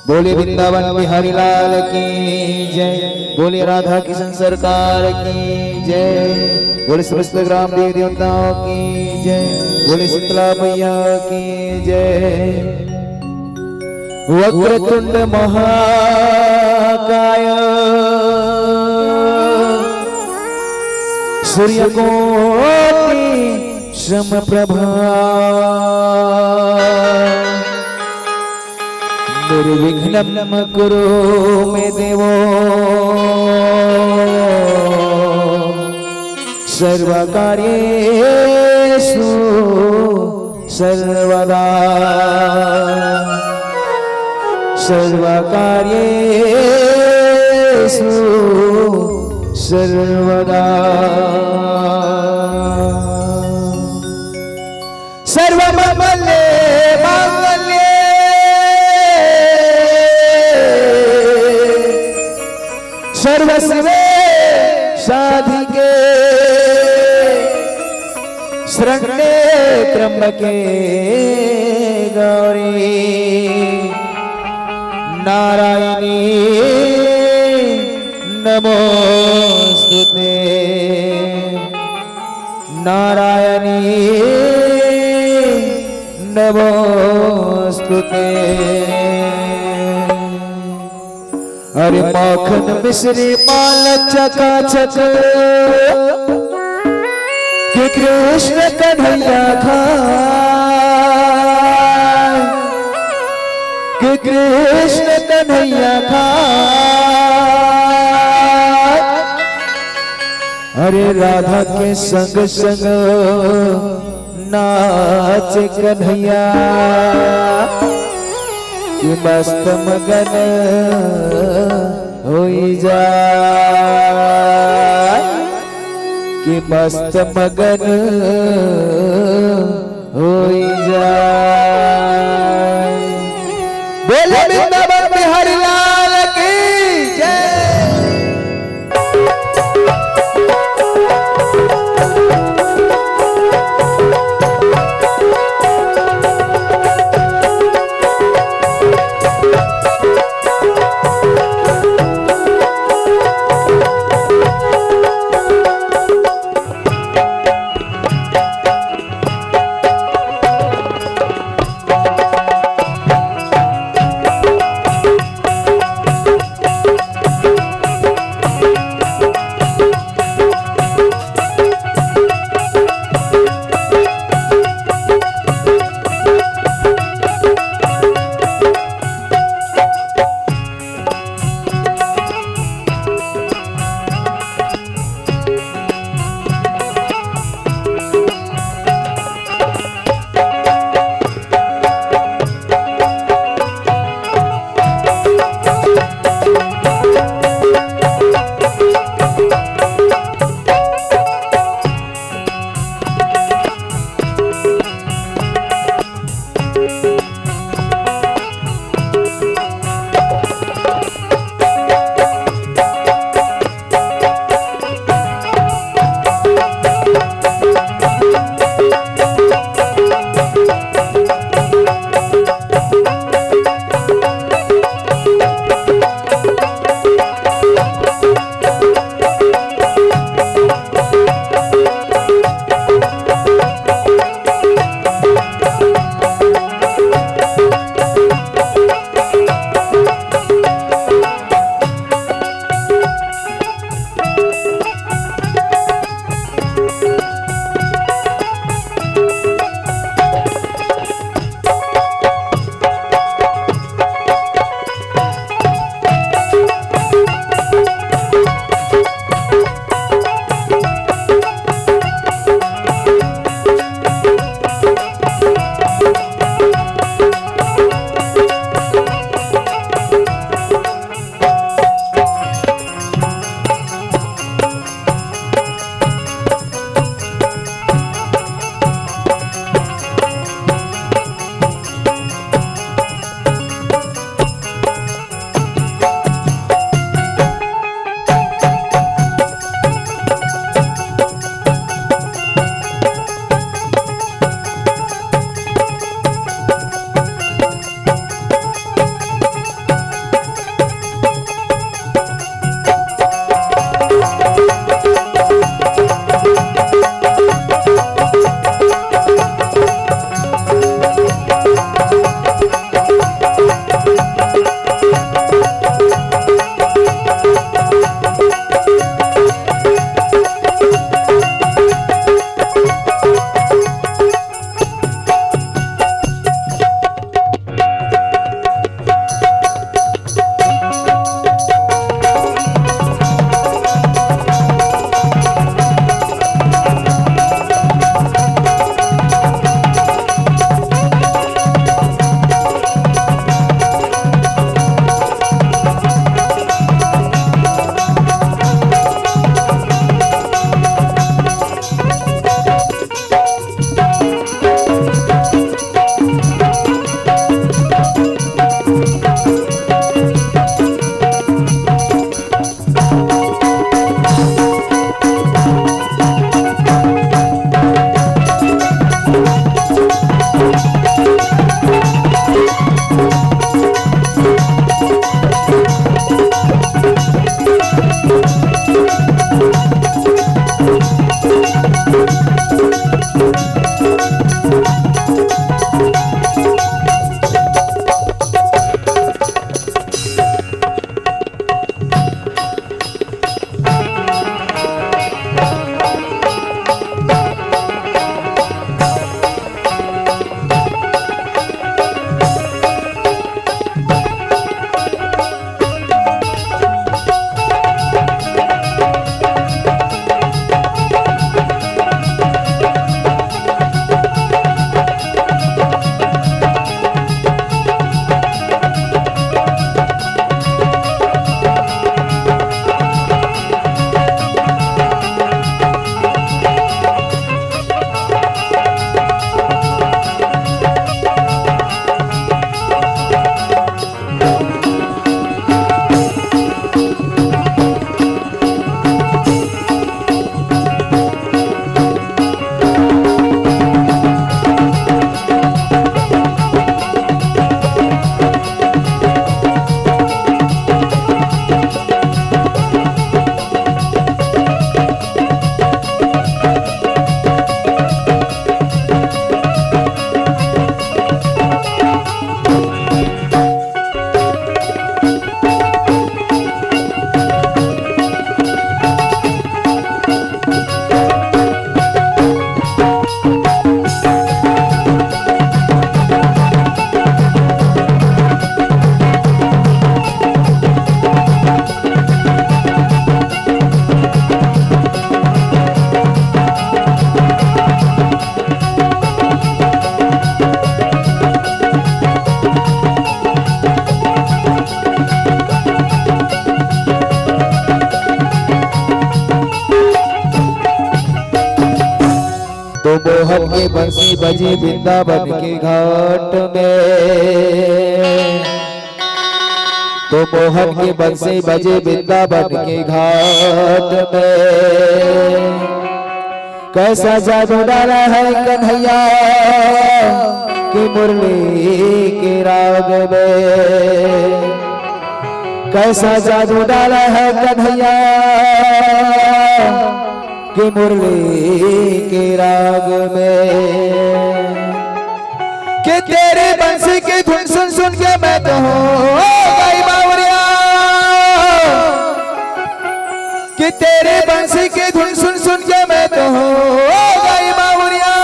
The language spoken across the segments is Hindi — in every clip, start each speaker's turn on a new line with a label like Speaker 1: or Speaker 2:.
Speaker 1: बोले वृंदावन बिहारी लाल की जय। बोले राधा किशन सरकार की जय। बोले समस्त ग्राम देवी देवताओं की जय। बोले शीतला मैया की जय। वक्रतुंड महाकाय सूर्यकोटि समप्रभा निर्विघ्नं कुरु मे देवो सर्वकार्येषु सर्वदा सर्वकार्येषु सर्वदा सर्वमंगले मांगल्ये सर्वस्वे साधिके शरण्ये त्र्यंबके गौरी नारायणी नमोस्तुते नारायणी नमोस्तुते। अरे माखन मिश्री माल चकाचक कि कृष्ण कन्हैया खाए कि कृष्ण कन्हैया खाए। अरे राधा के संग संग नाच कन्हैया कि मस्त मगन होई जाए कि मस्त मगन होई जाए। बोले वृंदावन बिहारी लाल की जय। बजे वृंदावन के घाट में, तो मोहन के बंसी बजे वृंदावन के घाट में। कैसा जादू डाला है कन्हैया की मुरली के राग में, कैसा जादू डाला है कन्हैया की मुरली के राग में। कि तेरे बंसी की धुन सुन सुन के मैं तो हूँ गई बावरिया, कि तेरे बंसी की धुन सुन सुन के मैं तो हूँ गई बावरिया।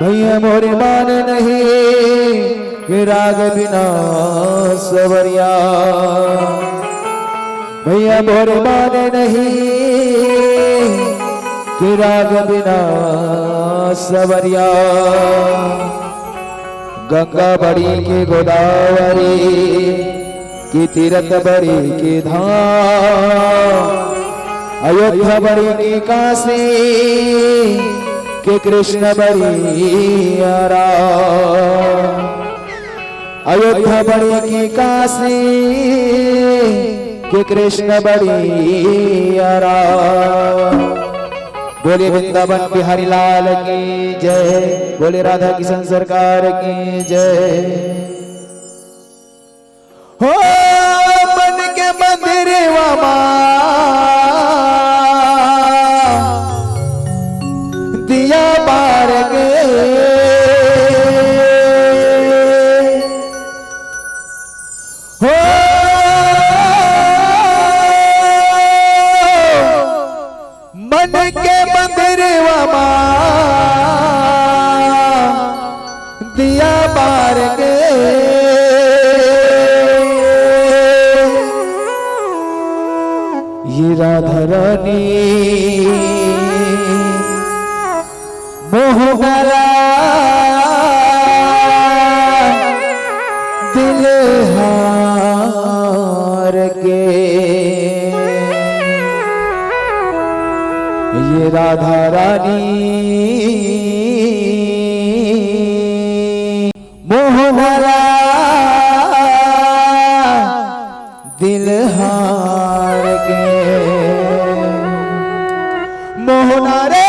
Speaker 1: भैया मोरे मान नहीं कि राग बिना सवरिया, भैया मोरे मान नहीं कि राग बिना सवरिया। गंगा बड़ी के गोदावरी की तीरथ बड़ी की धाम, अयोध्या बड़ी की काशी के कृष्ण बड़ी आराम। अयोध्या बड़ी की काशी के कृष्ण बड़ी आराम। बोले वृंदावन बिहारी लाल की जय, बोले राधा किशन सरकार की जय। हो मन के मंदिर वामा दिया बार के, हो मन के मंदिर वामा दिया बार के। ये राधा रानी मोहरा दिल हार के, ये राधा रानी मोहरा दिल हार के। मोहना रे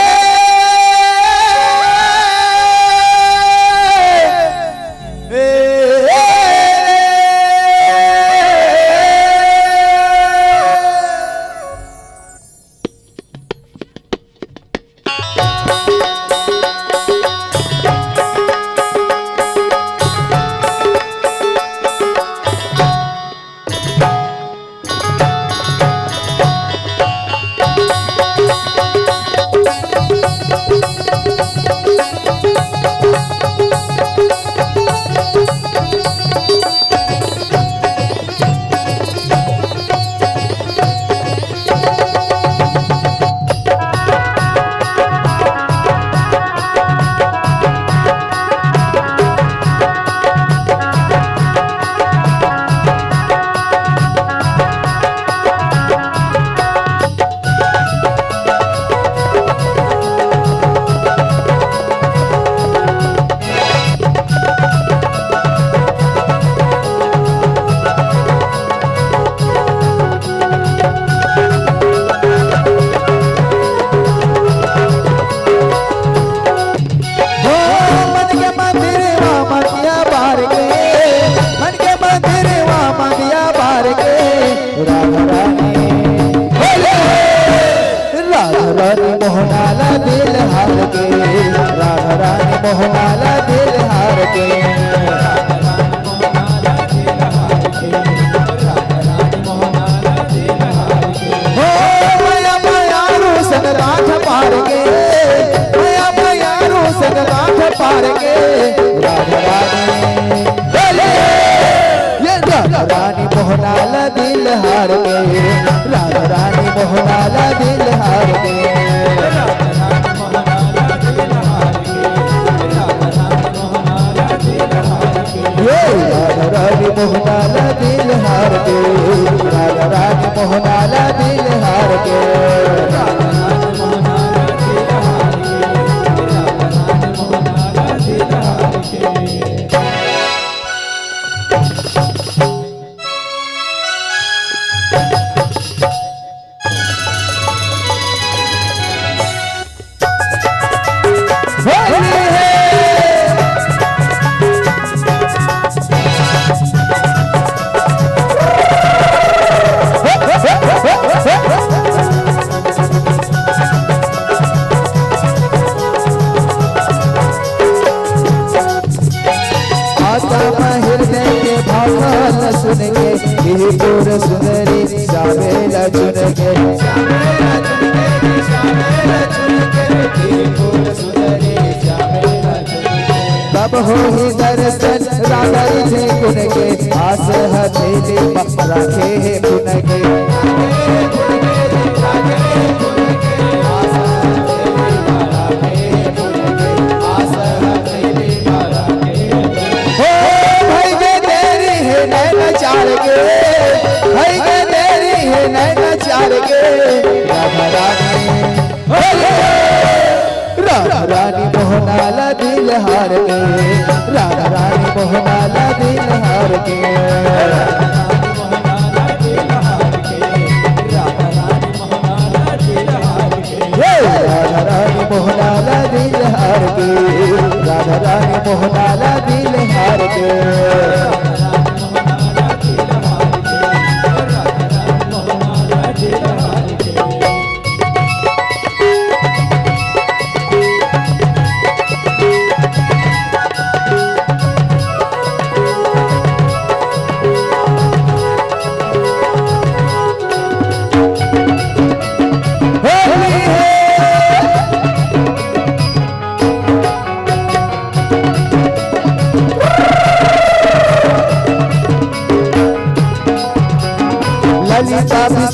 Speaker 1: मोहनाला दिल हार के, राधा रानी मोहनाला दिल हार के। हो माया मायारू संग गांठ पार के, माया मायारू संग गांठ पार के। राधा रानी बोले ये राधा रानी मोहनाला दिल हार के, राधा रानी मोहनाला दिल हार के। राधा रानी मोहनाला दिल हार के, राधा रानी मोहनाला दिल हार के। सुन के त्रिपुर सुंदरी श्यामेला चुन के तब हो ही दर्शन राधा थे गुण के आस हथेली रखे है गुण के चार के भाई के तेरी है नैना चार के राधा रानी मोहनाला दिल हार के राधा रानी मोहनाला दिल हार के राधा रानी मोहनाला दिल हार के राधा रानी मोहनाला दिल हार के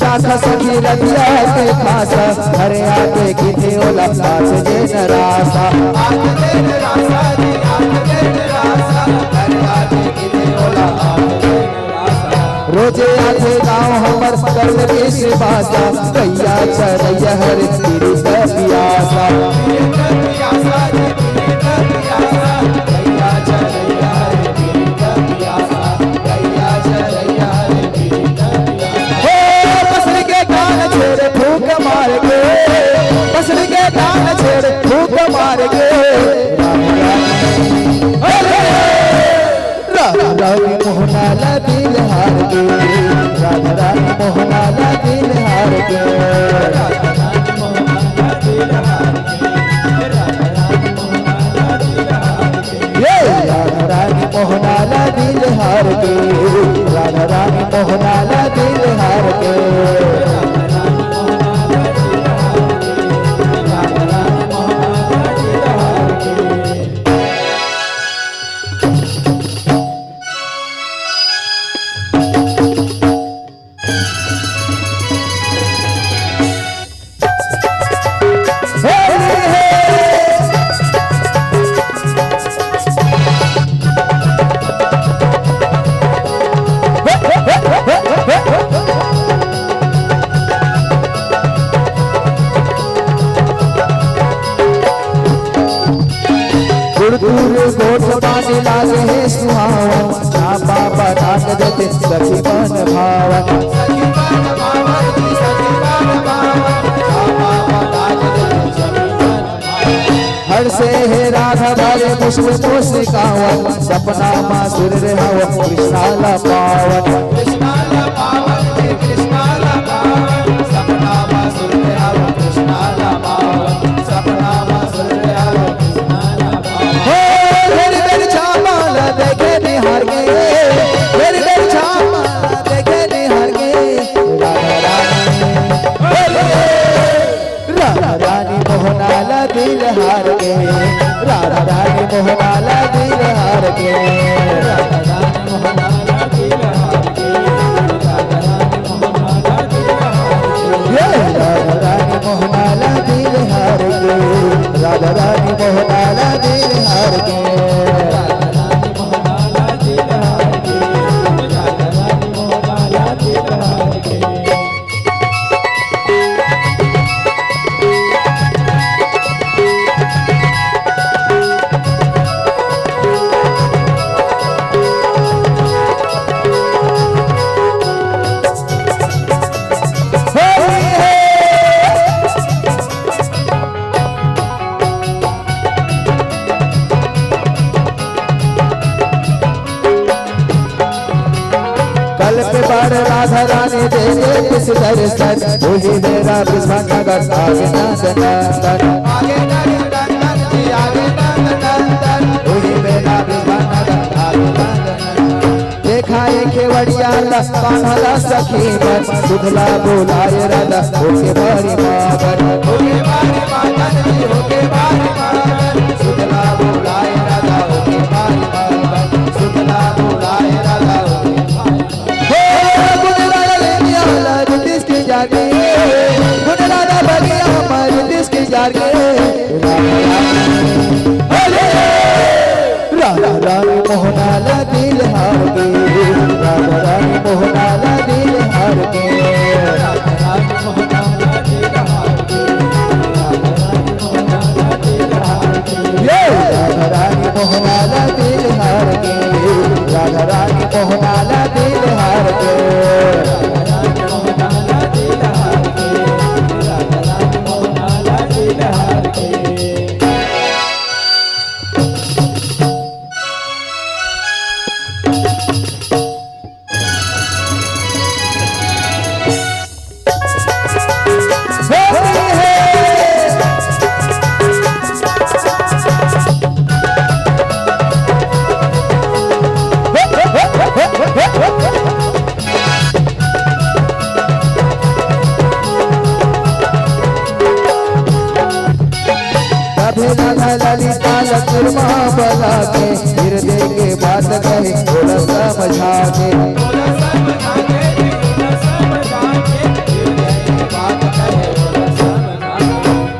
Speaker 1: शाखा सखी रतिया के खासा हरे आके किथे ओला साथ जे नरासा रोजे आथे गाँव हमर कर देश बासा कैया चरैया हर तेरी पियासा मार के बसरी के कान छेड़ फूक मार के राधा रानी मोहनाला दिल हार के राधा रानी मोहनाला दिल हार के राधा रानी मोहनाला दिल हार के राधा रानी मोहनाला दिल हार के गोट पानी लागे है सुहावन छापा पटाक देते सखी मन भावन हर से है राधा भरे पुष्प पोषिकावन सपना मासुर रहाव कृष्णाला पावन कृष्णाला पावन कृष्णाला पावन सपना मासुर रहाव कृष्णाला पावन सपना मासुर रहाव देखे निहार के मेरी बेर छामा देखे निहार के राधा रानी मोहनाला दिल हार के राधा रानी मोहनाला दिल हार के राधा रानी मोहनाला दिल हार के राधा रानी मोहनाला दिल हार के राधा रानी मोहनाला दिल हार के राधा रानी दे दे किस दर्शन वही मेरा विश्वास नगर आगे नंदन आगे नंदन आगे नंदन वही मेरा विश्वास नगर आगे नंदन देखा एक केवड़िया राधा कान्हा दा सखी मन सुधला बोलाए राधा होके भारी मागन होके भारी मागन होके भारी मागन सुधला बोलाए राधा होके भारी मागन सुधला बोलाए राधा हो गुण राधा ले लिया रितिस की जागे गुण राधा बगिया हमारी रितिस की जागे राधा रानी मोहनाला दिल हार के राधा रानी मोहनाला दिल हार के राधा रानी मोहनाला दिल हार के राधा रानी मोहनाला दिल हार के राधा रानी मोहनाला दिल हार के राधा रानी मोहनाला दिल हार के राधा रानी मोहनाला दिल हार के ललिता लक्ष्मा बला के हृदय के बात कहे थोड़ा समझा के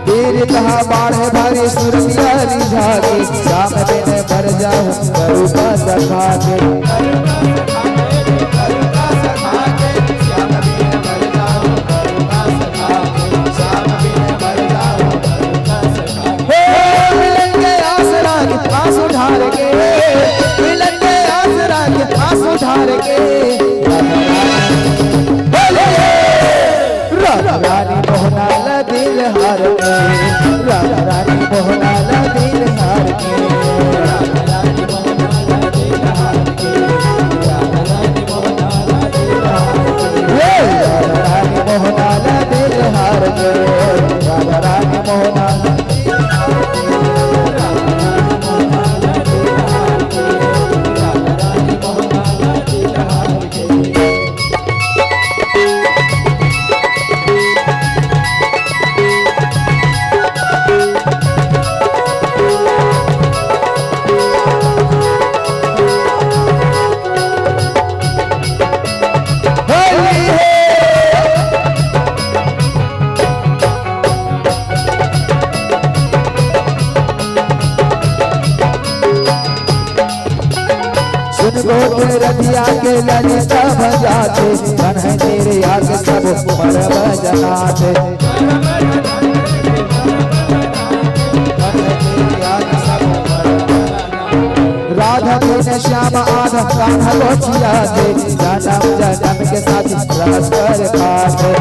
Speaker 1: तेरे कहा बाढ़ भारी सुरतिया रिझा के शाम दिन भर जाऊं करू का सखा के राधा रानी मोहनाला दिल हार के राधा रानी मोहनाला दिल हार के राधा रानी मोहनाला दिल हार के राधा रानी मोहनाला दिल हार के राधा रानी मोहनाला दिल हार के राधा रानी मोहनाला दिल हार के राधा रानी मोहनाला दिल हार के राधा रानी मोहनाला दिल हार के रतिया के ललिता बजाते मन है तेरे आगे सब मरब जनाते राधा कृष्ण श्याम आधा कान्हा लोचिया दे जन्म जन्म के साथ रस कर खाते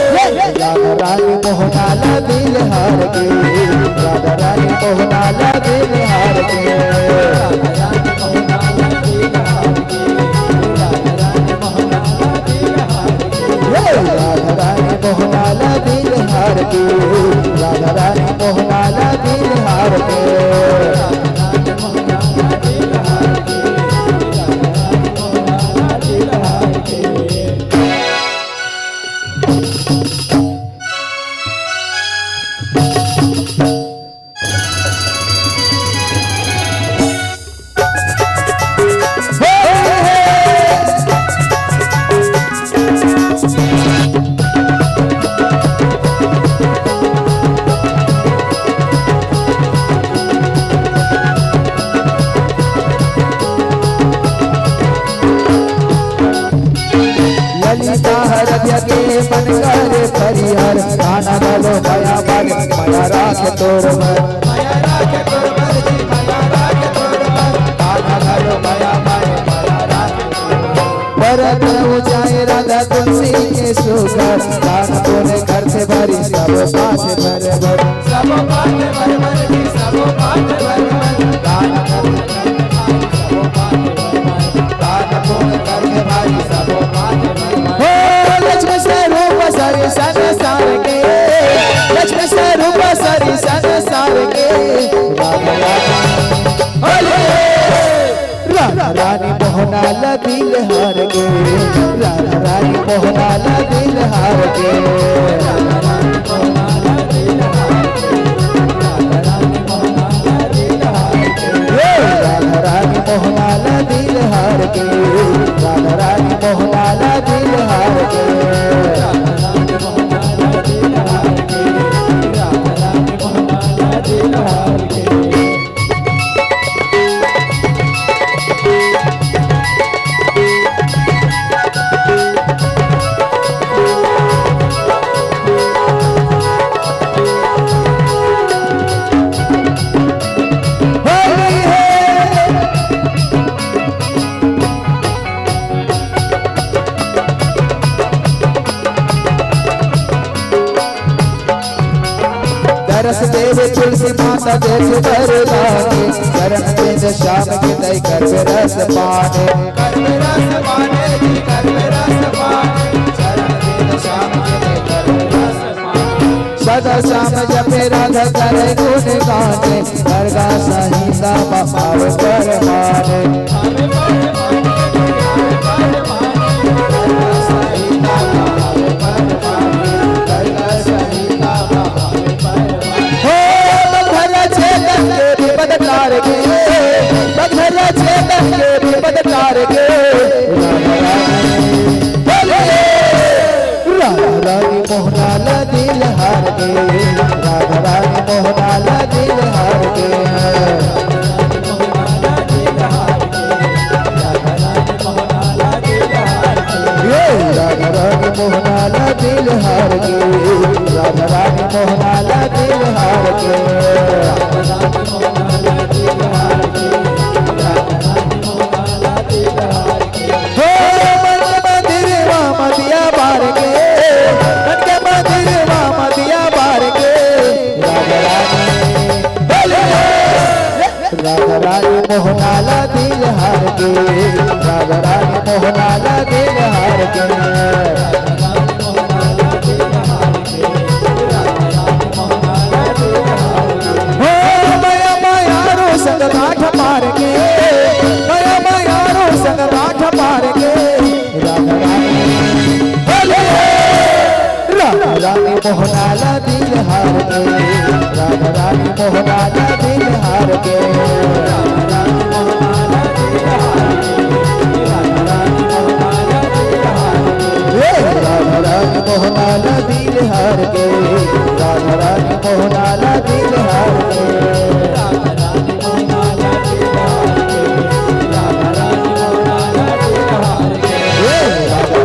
Speaker 1: रानी मोहनाला दिल हार के राधा रानी मोहनाला दिल हार के राधा रानी मोहनाला दिल हार के राधा रानी मोहनाला दिल हार के राधा रानी मोहनाला दिल हार के राधा रानी मोहनाला दिल हार के राधा रानी मोहनाला दिल हार के राधा रानी मोहनाला दिल हार के ललिता हृदय के मन करे परिहर खाना डालो माया बाग माया राख तोर भर माया राख तोर भर जी माया राख तोर भर खाना डालो माया बाग माया राख परत ऊंचाई राधा तुलसी के सुगर दान तोरे घर से भरी सब पाठ भर भर सब पाठ भर भर जी सब पाठ भर भर दान के, राधा रानी मोहनाला दिल हार के, राधा रानी मोहनाला दिल हार के, राधा रानी मोहनाला दिल हार के, राधा रानी मोहनाला दिल हार के, राधा रानी मोहनाला दिल हार के, राधा रानी मोहनाला दिल हार के, राधा रानी मोहनाला दिल हार के। रस देव तुलसी माता जैसे बरदाने, चरण देव श्याम के दई कर रस पाने, कर रस पाने जी, कर रस पाने, चरण देव श्याम के दई कर रस पाने, सदा श्याम जपे राधा करे गुण गाने, दरगा संहिता पाव पर माने, तार के बदला चेतन के विपद तार के, राधा रानी मोहनाला दिल हार के, राधा रानी मोहनाला दिल हार के, राधा रानी मोहनाला दिल हार के, राधा रानी मोहनाला दिल हार के, राधा रानी मोहनाला दिल हार के, राधा रानी मोहनाला दिल हार के, राधा रानी मोहनाला दिल हार के, माया मायारो संग राठ मार के, माया मायारो संग राठ मार के, राधा रानी मोहनाला दिल हार के, राधा रानी मोहनाला दिल हार के, राधा रानी मोहनाला दिल हार के, राधा रानी मोहनाला दिल हार के, राधा रानी मोहनाला दिल हार के, राधा रानी मोहनाला दिल हार के, राधा रानी मोहनाला दिल हार के, राधा रानी मोहनाला दिल हार के, राधा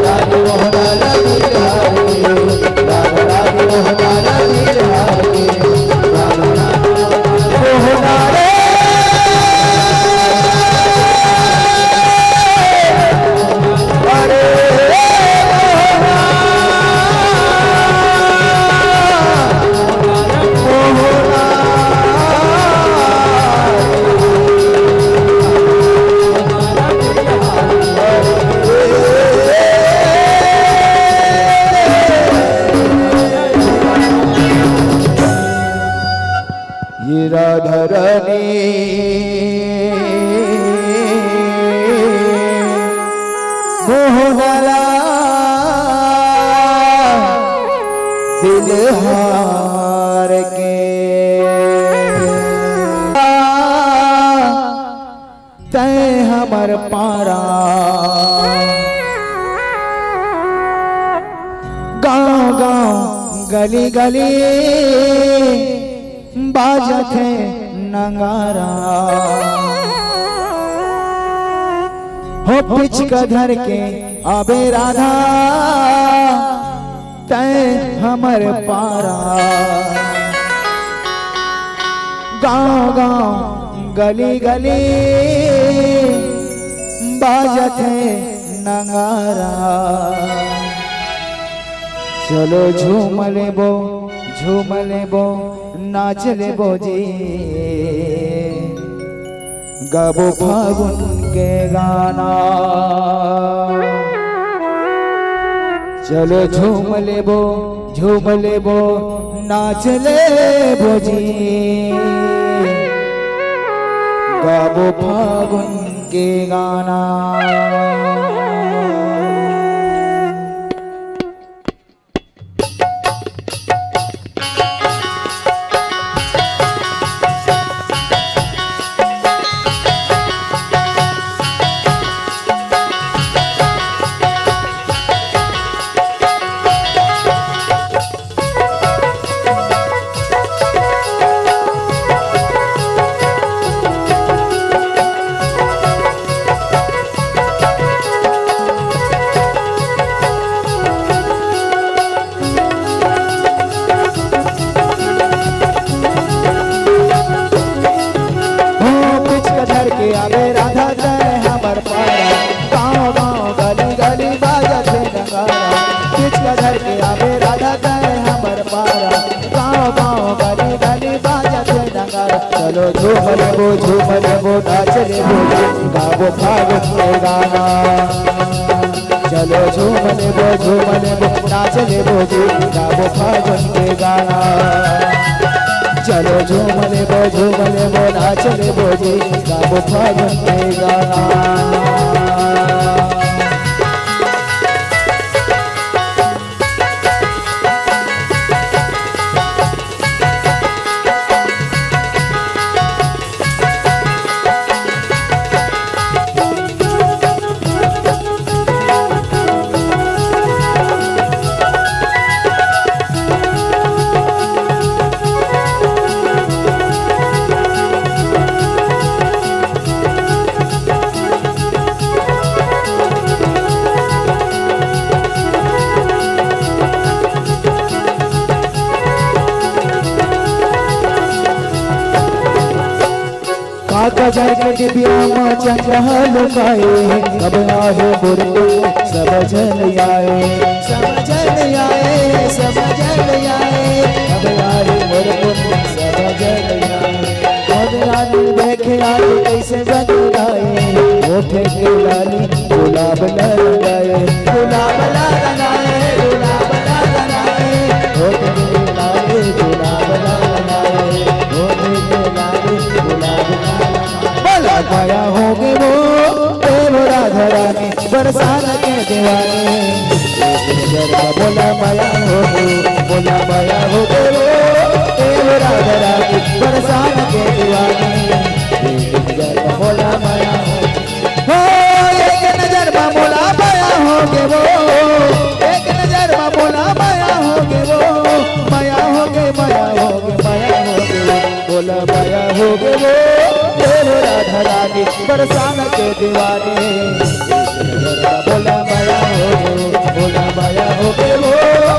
Speaker 1: रानी मोहनाला दिल हार के, राधा रानी मोहनाला दिल हार के, राधा रानी मोहनाला राधा रानी मोहनाला दिल हार के, तय हमर पारा गाँव गाँव गली गली बाजत है नगारा, हो पिच का धर के आबे राधा तय हमर पारा, गाँव गाँव गली गली बाजत है नगारा, चलो झूम लेबो नाच लेबो जी, गाबो फागुन के गाना, चलो झूम लेबो नाच लेबो जी, गाबो फागुन के गाना। चलो झूम लेबो नाच लेबो गाबो फागुन के गाना चलो झूम लेबो नाच लेबो गाबो फागुन के गाना चलो झूम लेबो नाच लेबो गाबो फागुन के गाना काका जाए के डिबिया माँ चंद्रा लुकाए कब आए बुरको सब जल आए सब जल आए सब जल आए कब आए बुरको सब जल आए और रानी देखे आए कैसे बदलाए ओठे के लाली गुलाब लगाए गुलाब लगाए गुलाब लगाए ओठे के लाली गुलाब लगाए ओठे के लाली गुलाब माया होगी वो तेरो राधा रानी बरसाना के दीवाने बोला माया होगी बोला माया होगी वो तेरो राधा रानी बरसाना के दीवाने बोला माया हो एक नजर में बोला माया होगी वो एक नजर में बोला माया होगी वो माया होगी माया होगी माया होगी बोला माया होगी वो राधा रानी बरसाना के दीवाने बोला माया हो गए वो